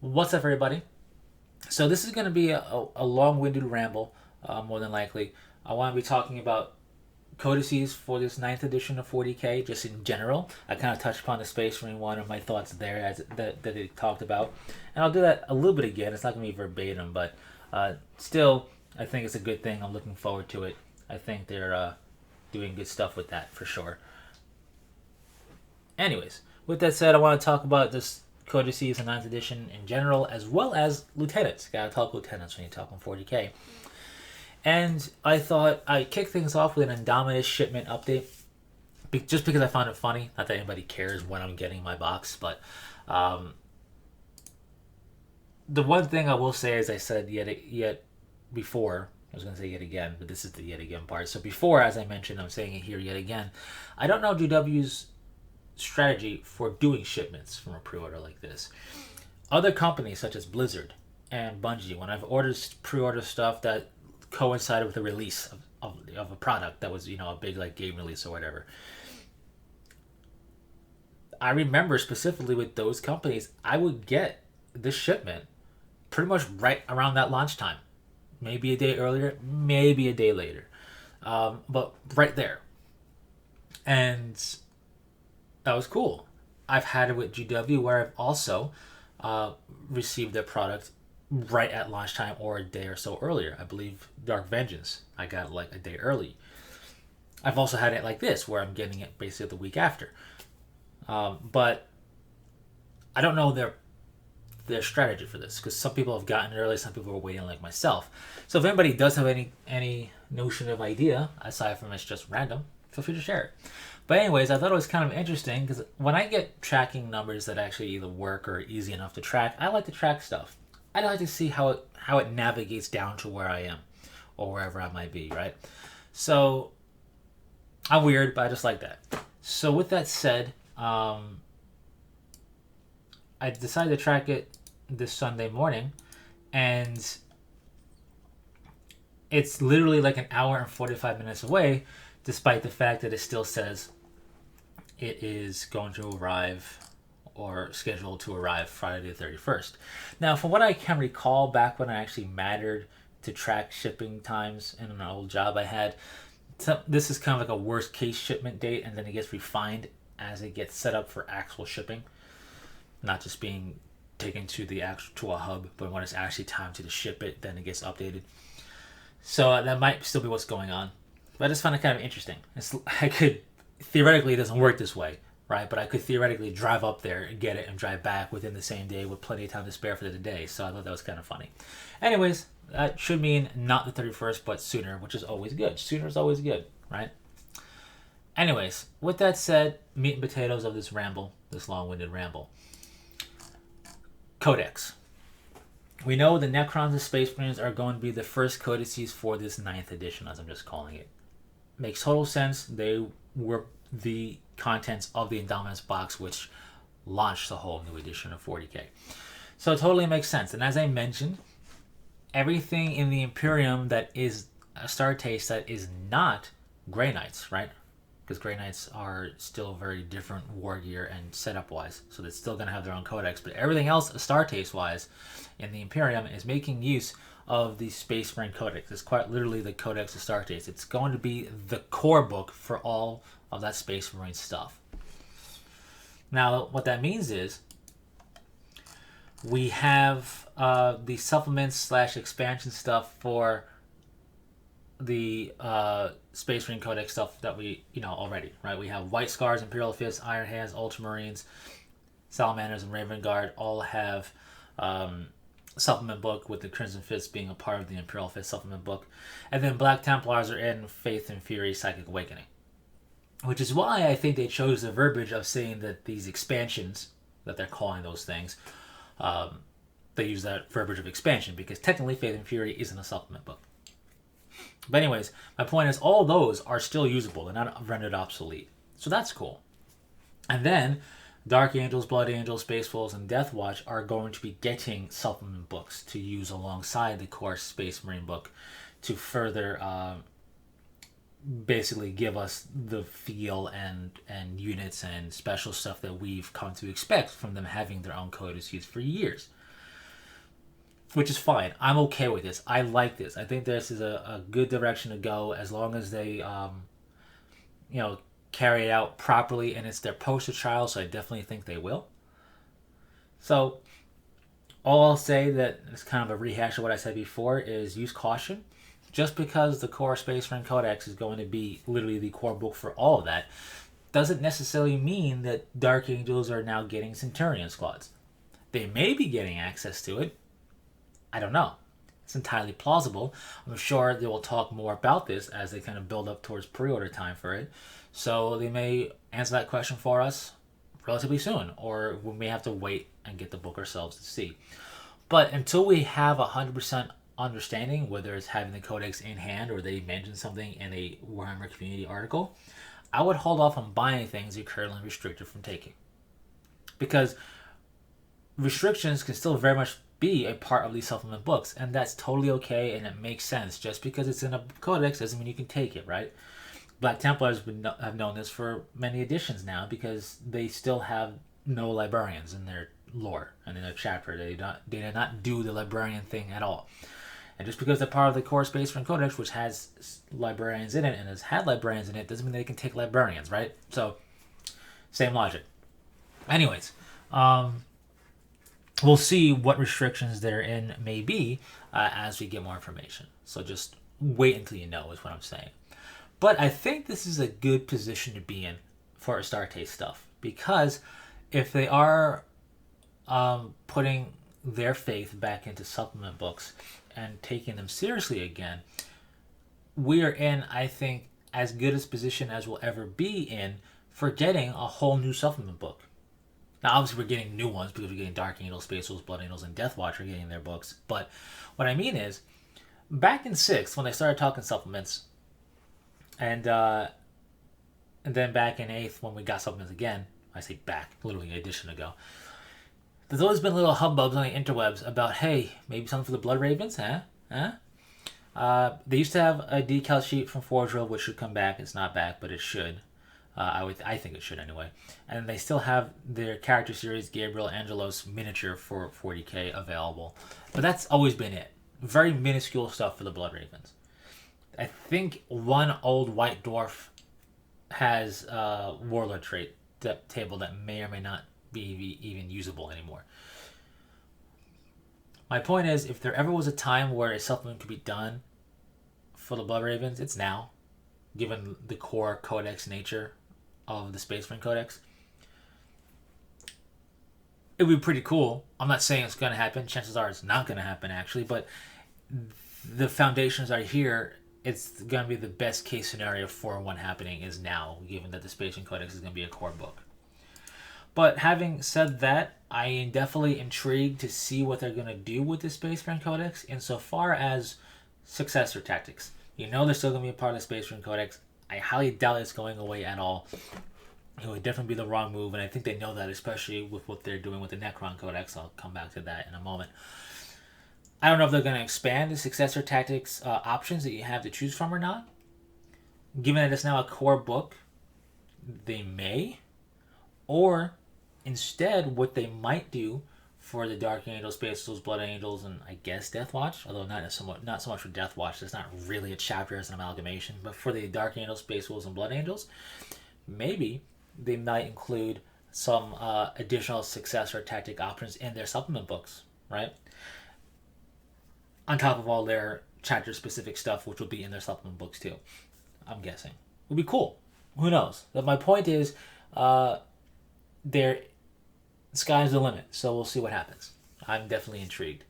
What's up, everybody? So this is going to be a long-winded ramble, more than likely. I want to be talking about codices for this ninth edition of 40k, just in general. I kind of touched upon the Space Marine one and my thoughts there that they talked about, and I'll do that a little bit again. It's not going to be verbatim, but still, I think it's a good thing. I'm looking forward to it. I think they're doing good stuff with that for sure. Anyways, with that said, I want to talk about this codices and ninth edition in general, as well as lieutenants. Gotta talk lieutenants when you talk on 40k. And I thought I'd kick things off with an Indominus shipment update, just because I found it funny. Not that anybody cares when I'm getting my box, but the one thing I will say, as I said yet before, I was going to say yet again, but this is the yet again part. So before, as I mentioned, I'm saying it here yet again. I don't know GW's strategy for doing shipments from a pre-order like this. Other companies such as Blizzard and Bungie, when I've ordered pre-order stuff that coincided with the release of a product that was, a big like game release or whatever, I remember specifically with those companies, I would get this shipment pretty much right around that launch time. Maybe a day earlier, maybe a day later. But right there. And that was cool. I've had it with GW where I've also received their product right at launch time or a day or so earlier. I believe Dark Vengeance, I got like a day early. I've also had it like this where I'm getting it basically the week after. But I don't know their strategy for this, because some people have gotten it early, some people are waiting like myself. So if anybody does have any notion of idea, aside from it's just random, feel free to share it. But anyways, I thought it was kind of interesting because when I get tracking numbers that actually either work or are easy enough to track, I like to track stuff. I like to see how it navigates down to where I am or wherever I might be, right? So I'm weird, but I just like that. So with that said, I decided to track it this Sunday morning, and it's literally like an hour and 45 minutes away, despite the fact that it still says it is going to arrive or scheduled to arrive Friday the 31st. Now, from what I can recall, back when I actually mattered to track shipping times in an old job I had, this is kind of like a worst case shipment date, and then it gets refined as it gets set up for actual shipping, not just being taken to a hub, but when it's actually time to ship it, then it gets updated. So that might still be what's going on. But I just find it kind of interesting. Theoretically, it doesn't work this way, right? But I could theoretically drive up there and get it and drive back within the same day with plenty of time to spare for the day. So I thought that was kind of funny. Anyways, that should mean not the 31st, but sooner, which is always good. Sooner is always good, right? Anyways, with that said, meat and potatoes of this ramble, this long-winded ramble. Codex. We know the Necrons and Space Marines are going to be the first codices for this ninth edition, as I'm just calling it. Makes total sense. They were the contents of the Indominus box, which launched the whole new edition of 40k. So it totally makes sense. And as I mentioned, everything in the Imperium that is a Star Taste that is not Grey Knights, right? Because Grey Knights are still very different war gear and setup wise, so they're still going to have their own codex. But everything else, Star Taste wise, in the Imperium is making use of the Space Marine Codex. It's quite literally the Codex of Star Taste. It's going to be the core book for all of that Space Marine stuff. Now, what that means is we have the supplements / expansion stuff for the Space Marine Codex stuff that we already, right? We have White Scars, Imperial Fists, Iron Hands, Ultramarines, Salamanders, and Raven Guard all have supplement book, with the Crimson Fist being a part of the Imperial Fist supplement book. And then Black Templars are in Faith and Fury Psychic Awakening. Which is why I think they chose the verbiage of saying that these expansions, that they're calling those things, they use that verbiage of expansion, because technically Faith and Fury isn't a supplement book. But anyways, my point is all those are still usable. They're not rendered obsolete. So that's cool. And then Dark Angels, Blood Angels, Space Wolves, and Death Watch are going to be getting supplement books to use alongside the core Space Marine book to further basically give us the feel and units and special stuff that we've come to expect from them having their own codices for years. which is fine. I'm okay with this. I like this. I think this is a good direction to go as long as they, you know, carry it out properly and it's their poster child. So I definitely think they will. So all I'll say that is kind of a rehash of what I said before is use caution. Just because the core Space Marine Codex is going to be literally the core book for all of that, doesn't necessarily mean that Dark Angels are now getting Centurion squads. They may be getting access to it. I don't know. It's entirely plausible. I'm sure they will talk more about this as they kind of build up towards pre-order time for it. So they may answer that question for us relatively soon, or we may have to wait and get the book ourselves to see. But until we have 100% understanding, whether it's having the Codex in hand or they mention something in a Warhammer community article, I would hold off on buying things you're currently restricted from taking. Because restrictions can still very much be a part of these supplement books, and that's totally okay and it makes sense. Just because it's in a codex doesn't mean you can take it, right? Black Templars have known this for many editions now because they still have no librarians in their lore and in their chapter. They did not do the librarian thing at all. And just because they're part of the core Space Marine Codex, which has librarians in it and has had librarians in it, doesn't mean they can take librarians, right? So, same logic. Anyways, we'll see what restrictions they're in may be as we get more information. So just wait until you know is what I'm saying. But I think this is a good position to be in for Astarte stuff, because if they are putting their faith back into supplement books and taking them seriously again, we are in, I think, as good a position as we'll ever be in for getting a whole new supplement book. Now, obviously, we're getting new ones because we're getting Dark Angels, Space Wolves, Blood Angels, and Death Watch are getting their books. But what I mean is, back in 6th, when they started talking supplements, and then back in 8th, when we got supplements again, I say back, literally an edition ago, there's always been little hubbubs on the interwebs about, hey, maybe something for the Blood Ravens, huh? They used to have a decal sheet from Forge World, which should come back. It's not back, but it should. I think it should anyway. And they still have their character series Gabriel Angelos miniature for 40k available. But that's always been it. Very minuscule stuff for the Blood Ravens. I think one old white dwarf has a warlord trait table that may or may not be even usable anymore. My point is, if there ever was a time where a supplement could be done for the Blood Ravens, it's now, given the core codex nature of the Space Marine Codex. It would be pretty cool. I'm not saying it's going to happen. Chances are it's not going to happen, actually, but the foundations are here. It's going to be the best case scenario for one happening is now, given that the Space Marine Codex is going to be a core book. But having said that, I am definitely intrigued to see what they're going to do with the Space Marine Codex insofar as successor tactics. You know they're still going to be a part of the Space Marine Codex. I highly doubt it's going away at all. It would definitely be the wrong move, and I think they know that, especially with what they're doing with the Necron Codex. I'll come back to that in a moment. I don't know if they're going to expand the successor tactics options that you have to choose from or not. Given that it's now a core book, they may. Or instead, what they might do for the Dark Angels, Space Wolves, Blood Angels, and I guess Death Watch, although not so much for Death Watch. It's not really a chapter, it's an amalgamation. But for the Dark Angels, Space Wolves, and Blood Angels, maybe they might include some additional successor tactic options in their supplement books, right? On top of all their chapter-specific stuff, which will be in their supplement books too. I'm guessing. It would be cool. Who knows? But my point is, sky's the limit, so we'll see what happens. I'm definitely intrigued.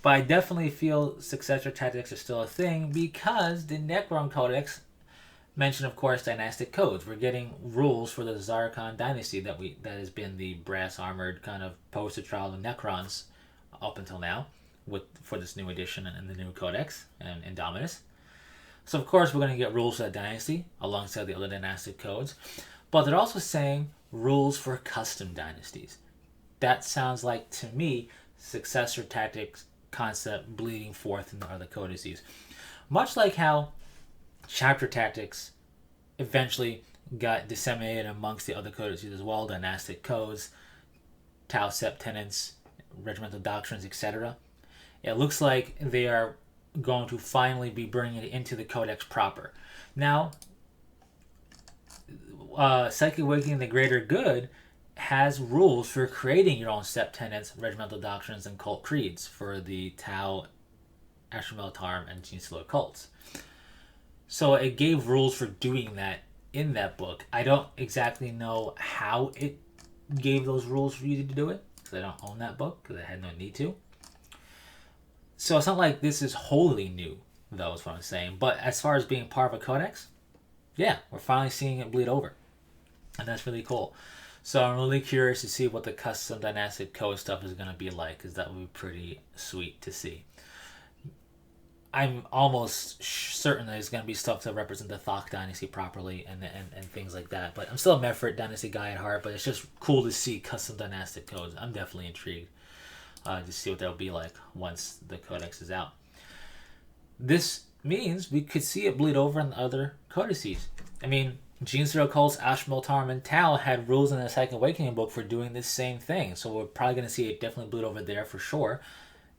But I definitely feel successor tactics are still a thing because the Necron Codex mentioned, of course, Dynastic Codes. We're getting rules for the Zarkon Dynasty that has been the brass-armored kind of poster child of Necrons up until now for this new edition and the new Codex and Indominus. So, of course, we're going to get rules for that dynasty alongside the other Dynastic Codes. But they're also saying rules for custom dynasties. That sounds like, to me, successor tactics concept bleeding forth in the other codices. Much like how chapter tactics eventually got disseminated amongst the other codices as well, Dynastic Codes, Tau Sept Tenets, Regimental Doctrines, etc. It looks like they are going to finally be bringing it into the Codex proper. Now, Psychic Awakening the Greater Good has rules for creating your own step tenets, regimental doctrines, and cult creeds for the Tau, Astral Militarum, and Gene Stealer cults. So it gave rules for doing that in that book. I don't exactly know how it gave those rules for you to do it, because I don't own that book, because I had no need to. So it's not like this is wholly new, though, is what I'm saying. But as far as being part of a codex, yeah, we're finally seeing it bleed over. And that's really cool. So I'm really curious to see what the custom Dynastic Code stuff is going to be like, because that would be pretty sweet to see. I'm almost certain there's going to be stuff to represent the Thok dynasty properly and things like that. But I'm still a Mephrit dynasty guy at heart, but it's just cool to see custom Dynastic Codes. I'm definitely intrigued to see what that'll be like once the Codex is out. This means we could see it bleed over in other codices. I mean, Gene Stealer cults, Astral Militarum, and Tau had rules in the Psychic Awakening book for doing this same thing. So we're probably going to see it definitely bleed over there for sure.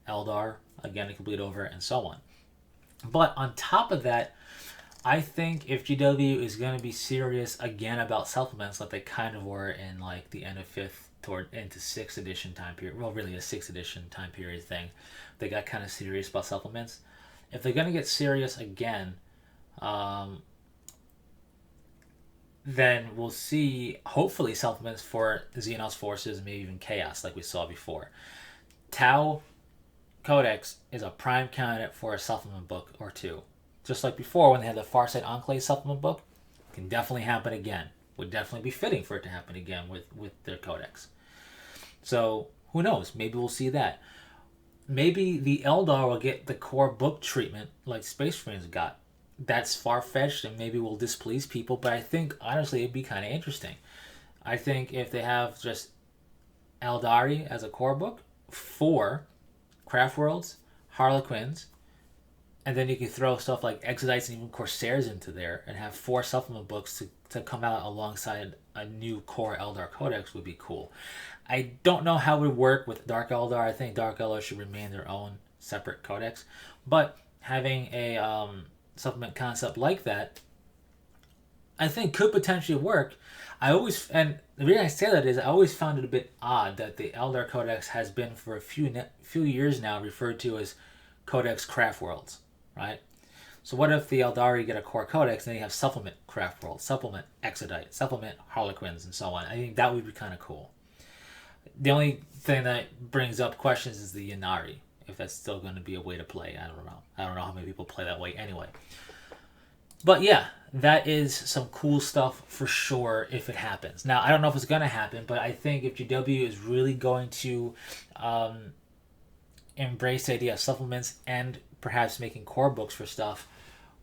Eldar, again, it could bleed over, and so on. But on top of that, I think if GW is going to be serious again about supplements, like they kind of were in like the end of 5th toward into 6th edition time period, well, really a 6th edition time period thing, they got kind of serious about supplements. If they're going to get serious again, then we'll see hopefully supplements for Xenos forces, maybe even Chaos, like we saw before. Tau Codex is a prime candidate for a supplement book or two. Just like before when they had the Farsight Enclave supplement book, it can definitely happen again. Would definitely be fitting for it to happen again with their Codex. So, who knows? Maybe we'll see that. Maybe the Eldar will get the core book treatment like Space Marines got. That's far-fetched and maybe will displease people, but I think, honestly, it'd be kind of interesting. I think if they have just Eldari as a core book, 4 Craft Worlds, Harlequins, and then you can throw stuff like Exodites and even Corsairs into there and have 4 supplement books to come out alongside a new core Eldar Codex would be cool. I don't know how it would work with Dark Eldar. I think Dark Eldar should remain their own separate codex. But having a supplement concept like that, I think could potentially work. And the reason I say that is I always found it a bit odd that the Eldar Codex has been for a few years now referred to as Codex Craft Worlds, right? So what if the Eldari get a core codex and then you have supplement Craft Worlds, supplement Exodite, supplement Harlequins, and so on? I think that would be kind of cool. The only thing that brings up questions is the Yanari, if that's still going to be a way to play. I don't know. I don't know how many people play that way anyway. But yeah, that is some cool stuff for sure if it happens. Now, I don't know if it's going to happen, but I think if GW is really going to embrace the idea of supplements and perhaps making core books for stuff,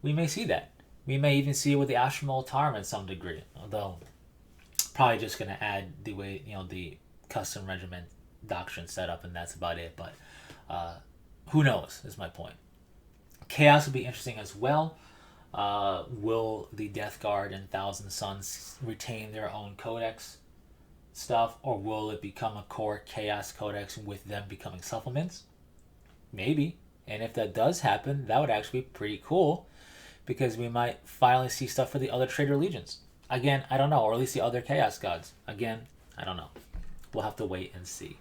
we may see that. We may even see it with the Astral Militarum in some degree, although probably just going to add the way, the custom regiment doctrine setup, and that's about it. But who knows, is my point. Chaos will be interesting as well. Will the Death Guard and Thousand Sons retain their own codex stuff, or will it become a core Chaos codex with them becoming supplements? Maybe. And if that does happen, that would actually be pretty cool, because we might finally see stuff for the other Traitor Legions. Again, I don't know, or at least the other Chaos Gods. Again, I don't know. We'll have to wait and see.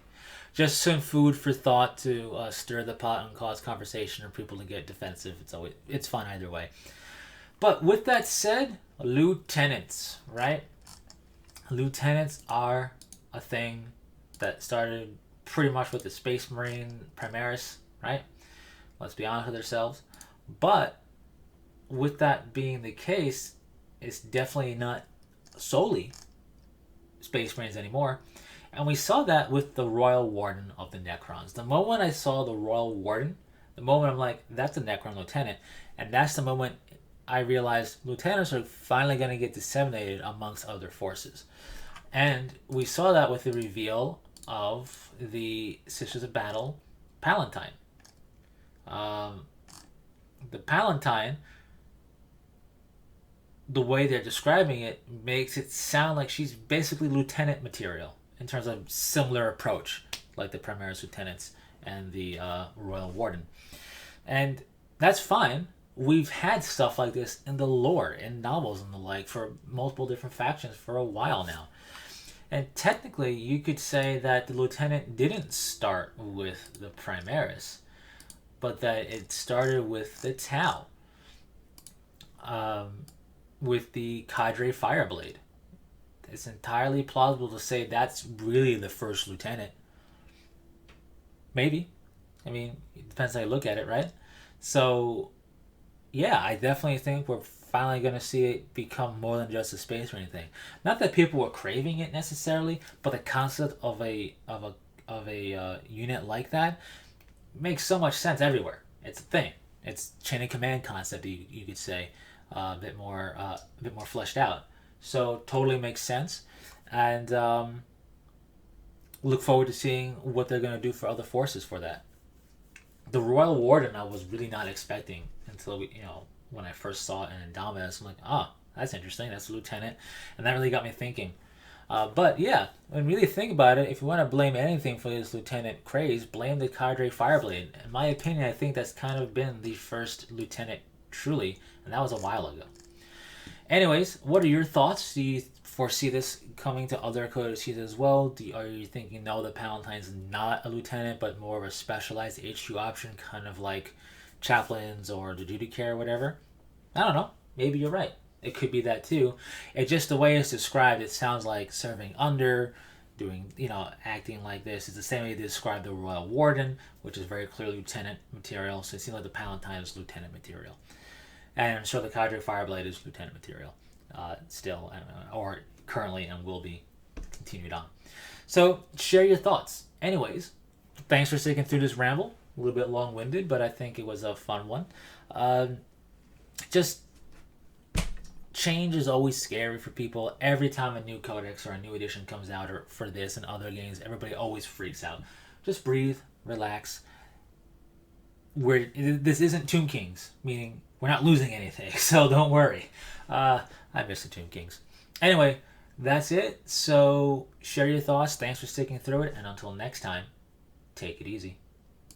Just some food for thought to stir the pot and cause conversation or people to get defensive. It's fun either way. But with that said, lieutenants, right? Lieutenants are a thing that started pretty much with the Space Marine Primaris, right? Let's be honest with ourselves. But with that being the case, it's definitely not solely Space Marines anymore. And we saw that with the Royal Warden of the Necrons. The moment I saw the Royal Warden, the moment I'm like, that's a Necron Lieutenant. And that's the moment I realized lieutenants are finally going to get disseminated amongst other forces. And we saw that with the reveal of the Sisters of Battle Palatine. The Palatine, the way they're describing it, makes it sound like she's basically lieutenant material in terms of similar approach. like the Primaris Lieutenants and the Royal Warden. And that's fine. We've had stuff like this in the lore, in novels and the like, for multiple different factions for a while now. And technically, you could say that the Lieutenant didn't start with the Primaris, but that it started with the Tau, with the Cadre Fireblade. It's entirely plausible to say that's really the first Lieutenant. Maybe. I mean, it depends how you look at it, right? So, yeah, I definitely think we're finally going to see it become more than just a space or anything. Not that people were craving it necessarily, but the concept of a unit like that makes so much sense everywhere. It's a thing. It's chain of command concept, you could say, a bit more fleshed out. So totally makes sense, and look forward to seeing what they're going to do for other forces for that. The Royal Warden I was really not expecting until when I first saw it in Indominus. I'm like, that's interesting. That's a lieutenant, and that really got me thinking. But yeah, when you really think about it, if you want to blame anything for this lieutenant craze, blame the Cadre Fireblade. In my opinion, I think that's kind of been the first lieutenant truly, and that was a while ago. Anyways, what are your thoughts? Do you foresee this coming to other codices as well? Are you thinking, no, the Palatine's not a lieutenant, but more of a specialized HQ option, kind of like chaplains or the duty care or whatever? I don't know. Maybe you're right. It could be that too. It's just the way it's described, it sounds like serving under, doing, acting like this. It's the same way they describe the Royal Warden, which is very clear lieutenant material. So it seems like the Palatine is lieutenant material. And I'm sure the Cadre Fireblade is lieutenant material still, or currently and will be continued on. So share your thoughts. Anyways, thanks for sticking through this ramble. A little bit long-winded, but I think it was a fun one. Just change is always scary for people. Every time a new codex or a new edition comes out, or for this and other games, everybody always freaks out. Just breathe, relax. This isn't Tomb Kings, meaning we're not losing anything, so don't worry. I miss the Tomb Kings. Anyway, that's it. So share your thoughts. Thanks for sticking through it, and until next time, take it easy.